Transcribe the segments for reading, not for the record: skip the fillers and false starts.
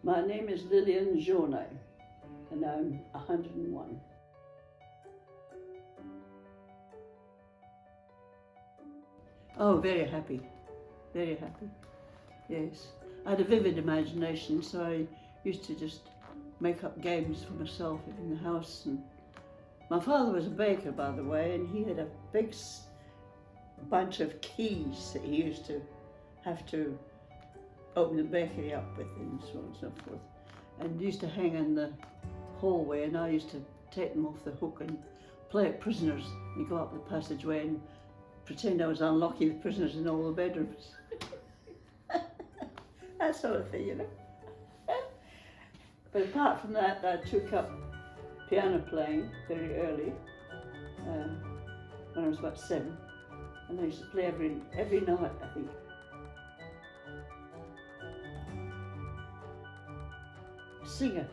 My name is Lilian Jaunay, and I'm 101. Oh, very happy, very happy, yes. I had a vivid imagination, so I used to just make up games for myself in the house. And my father was a baker, by the way, and he had a big bunch of keys that he used to have to open the bakery up with, and so on and so forth. And used to hang in the hallway, and I used to take them off the hook and play at prisoners and go up the passageway and pretend I was unlocking the prisoners in all the bedrooms. That sort of thing, you know. But apart from that, I took up piano playing very early, when I was about 7, and I used to play every night, I think. Singer,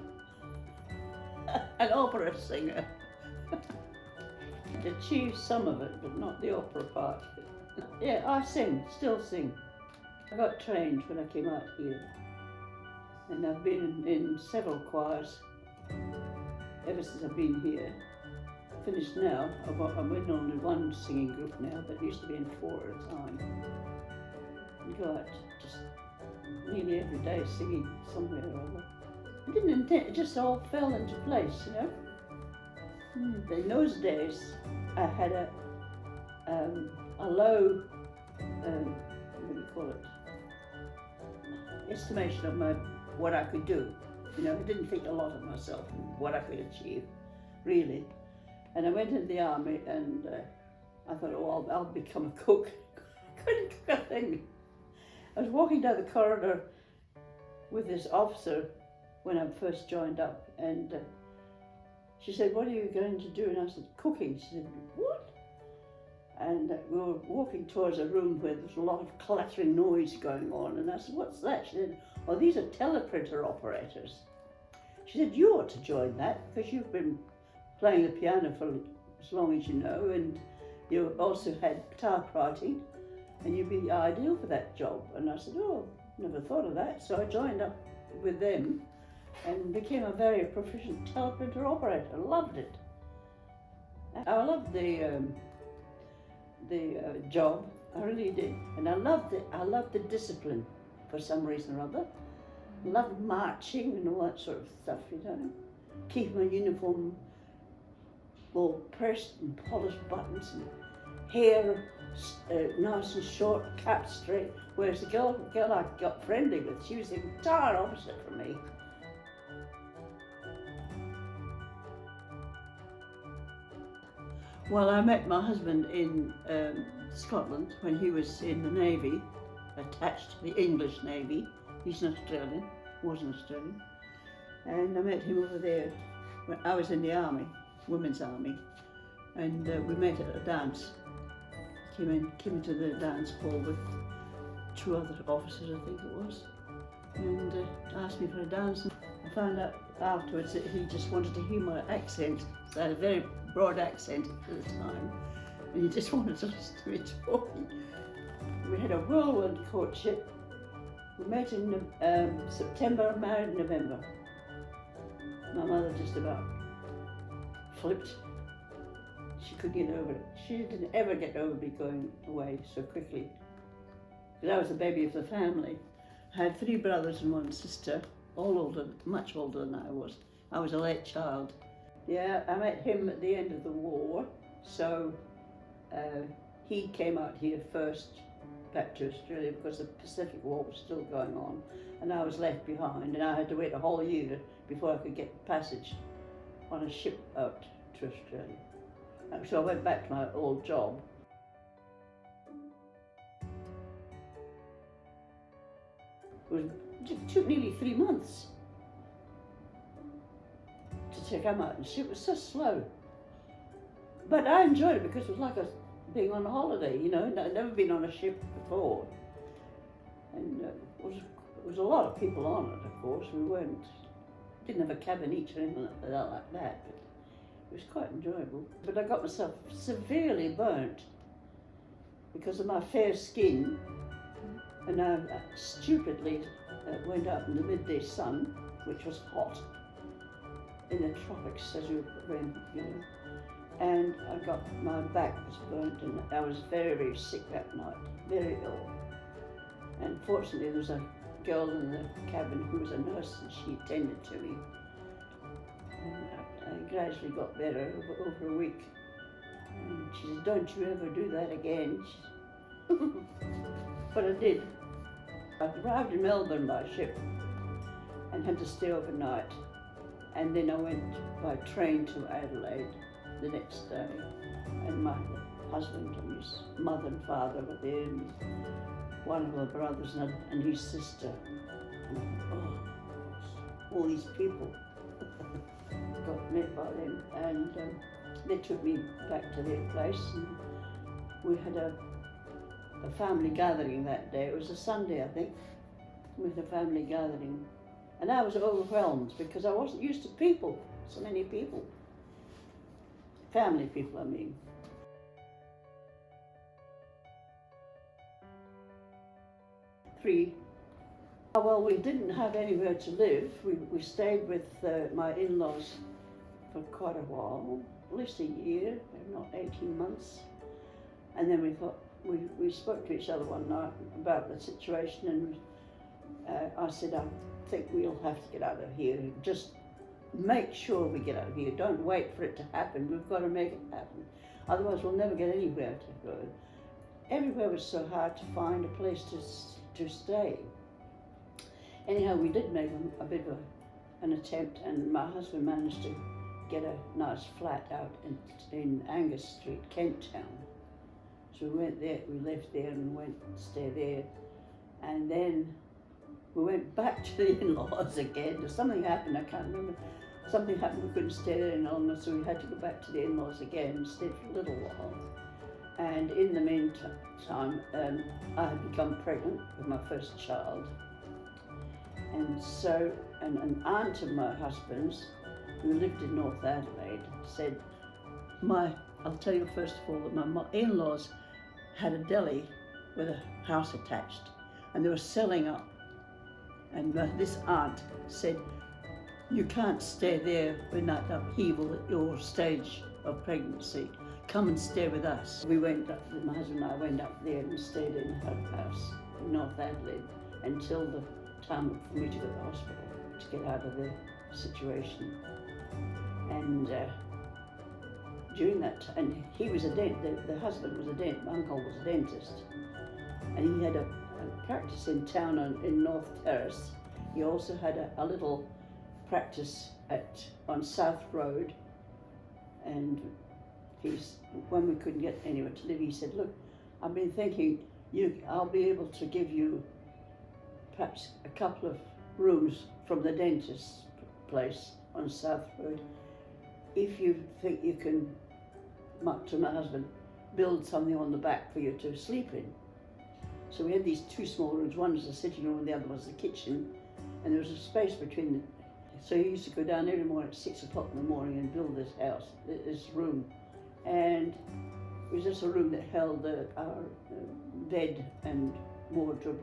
an opera singer. I achieved some of it, but not the opera part. Yeah, I sing, still sing. I got trained when I came out here, and I've been in several choirs ever since I've been here. Finished now. I'm in only one singing group now, but used to be in 4 at a time. You go out just nearly every day singing somewhere or other. I didn't intend, it just all fell into place, you know. In those days, I had a low, what do you call it, estimation of what I could do. You know, I didn't think a lot of myself and what I could achieve, really. And I went into the army, and I thought, oh, I'll become a cook. Couldn't cook a thing. I was walking down the corridor with this officer when I first joined up, and she said, what are you going to do? And I said, cooking. She said, what? And we were walking towards a room where there was a lot of clattering noise going on, and I said, what's that? She said, oh, these are teleprinter operators. She said, you ought to join that, because you've been playing the piano for as long as you know, and you also had typewriting, and you'd be ideal for that job. And I said, oh, never thought of that. So I joined up with them and became a very proficient teleprinter operator. Loved it. I loved the job. I really did, and I loved the discipline for some reason or other. I loved marching and all that sort of stuff, you know. Keep my uniform all pressed and polished buttons, and hair nice and short, cap straight. Whereas the girl I got friendly with, she was the entire opposite from me. Well, I met my husband in Scotland when he was in the Navy, attached to the English Navy. He's an Australian, was an Australian. And I met him over there when I was in the army, women's army. And we met at a dance. Came into the dance hall with 2 other officers, I think it was. And asked me for a dance. And I found out afterwards that he just wanted to hear my accent. So I had a very broad accent at the time, and he just wanted to listen to me talking. We had a whirlwind courtship. We met in September, married in November. My mother just about flipped. She couldn't get over it. She didn't ever get over me going away so quickly. Because I was the baby of the family. I had 3 brothers and 1 sister, all older, much older than I was. I was a late child. Yeah, I met him at the end of the war, so he came out here first, back to Australia, because the Pacific War was still going on, and I was left behind, and I had to wait a whole year before I could get passage on a ship out to Australia. So I went back to my old job. It took nearly 3 months to come out, and it was so slow. But I enjoyed it because it was like being on a holiday, you know. I'd never been on a ship before. And it was a lot of people on it, of course. Didn't have a cabin each or anything like that, but it was quite enjoyable. But I got myself severely burnt because of my fair skin, and I stupidly went out in the midday sun, which was hot, in the tropics, as you know, and my back was burnt, and I was very, very sick that night, very ill. And fortunately, there was a girl in the cabin who was a nurse, and she attended to me. And I gradually got better over a week. And she said, "Don't you ever do that again." But I did. I arrived in Melbourne by ship and had to stay overnight. And then I went by train to Adelaide the next day. And my husband and his mother and father were there, and one of my brothers and his sister. And I thought, oh, all these people. Got met by them, and they took me back to their place, and we had a family gathering that day. It was a Sunday, I think. We had a family gathering, and I was overwhelmed because I wasn't used to people, so many people. Family people, I mean. Three. Well, we didn't have anywhere to live. We stayed with my in-laws for quite a while, at least a year, if not 18 months. And then we thought, we spoke to each other one night about the situation, and I said, I think we'll have to get out of here. Just make sure we get out of here. Don't wait for it to happen. We've got to make it happen. Otherwise, we'll never get anywhere to go. Everywhere was so hard to find a place to stay. Anyhow, we did make a bit of an attempt, and my husband managed to get a nice flat out in Angus Street, Kent Town. So we went there, we left there and went to stay there. And then we went back to the in-laws again. Something happened, I can't remember. Something happened, we couldn't stay there any longer, so we had to go back to the in-laws again and stayed for a little while. And in the meantime, I had become pregnant with my first child. And so an aunt of my husband's, who lived in North Adelaide, said, I'll tell you first of all that my in-laws had a deli with a house attached, and they were selling up. And this aunt said, "You can't stay there in that upheaval at your stage of pregnancy. Come and stay with us." We went up, my husband and I went up there and stayed in her house in North Adelaide until the time for me to go to the hospital to get out of the situation. And during that time, and he was the husband was a dentist, my uncle was a dentist, and he had a practice in town in North Terrace. He also had a little practice on South Road, and when we couldn't get anywhere to live, he said, "Look, I've been thinking I'll be able to give you perhaps a couple of rooms from the dentist's place on South Road, if you think you can," to my husband, "build something on the back for you to sleep in." So we had these two small rooms. One was the sitting room and the other was the kitchen, and there was a space between them. So he used to go down every morning at 6 o'clock in the morning and build this room. And it was just a room that held our bed and wardrobe.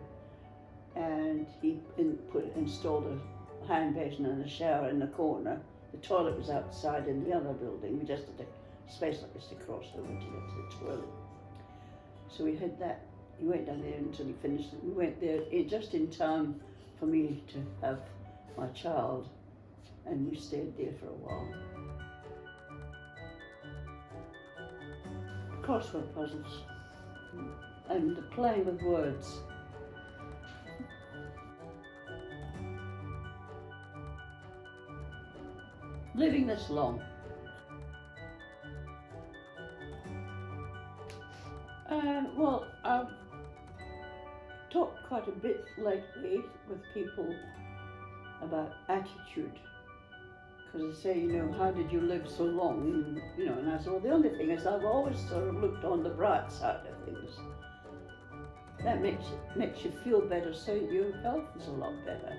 And he installed a hand basin and a shower in the corner. The toilet was outside in the other building. We just had a space like this to cross over to get to the toilet. So we had that. He went down there until he finished it. We went there just in time for me to have my child, and we stayed there for a while. Crossword puzzles and playing with words. Living this long. Well, I've talked quite a bit lately with people about attitude, because they say, how did you live so long? And I said, well, the only thing is I've always sort of looked on the bright side of things. That makes you feel better, so your health is a lot better.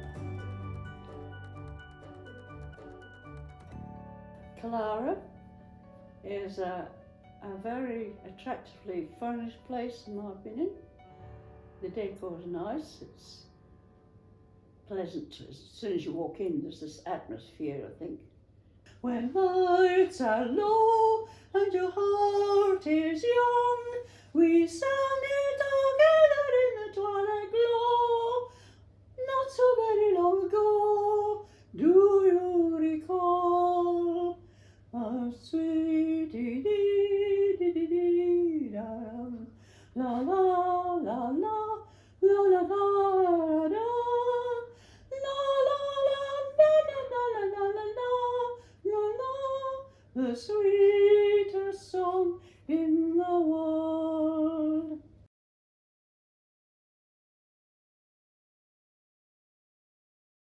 Kalyra is a very attractively furnished place, in my opinion. The decor is nice. pleasant. As soon as you walk in, there's this atmosphere, I think. When lights are low and your heart is young, we sang it together in the twilight glow. Not so very long ago, do you recall? A sweet dee dee dee dee da la la la la la la la la. La la la la la la la la la la, the sweet